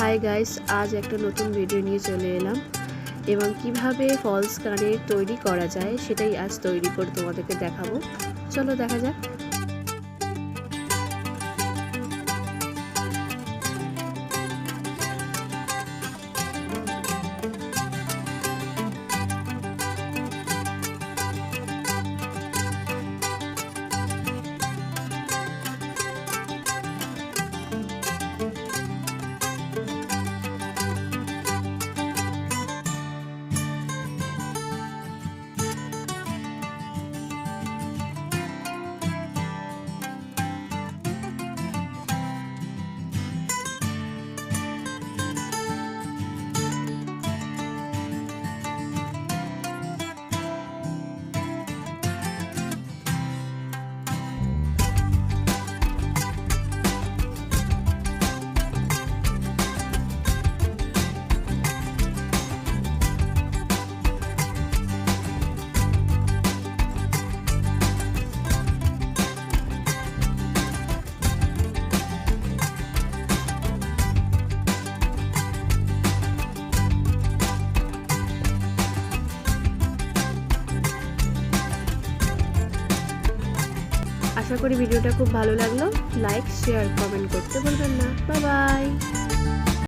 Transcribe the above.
Hi guys, আজ একটা নতুন ভিডিও নিয়ে চলে এলাম এবং কিভাবে ফলস কানের তৈরি করা যায় সেটাই আজ তৈরি করে তোমাদেরকে দেখাবো। চলো দেখা যাক। আশা করি ভিডিওটা খুব ভালো লাগলো। লাইক, শেয়ার, কমেন্ট করতে ভুলবেন না। Bye bye.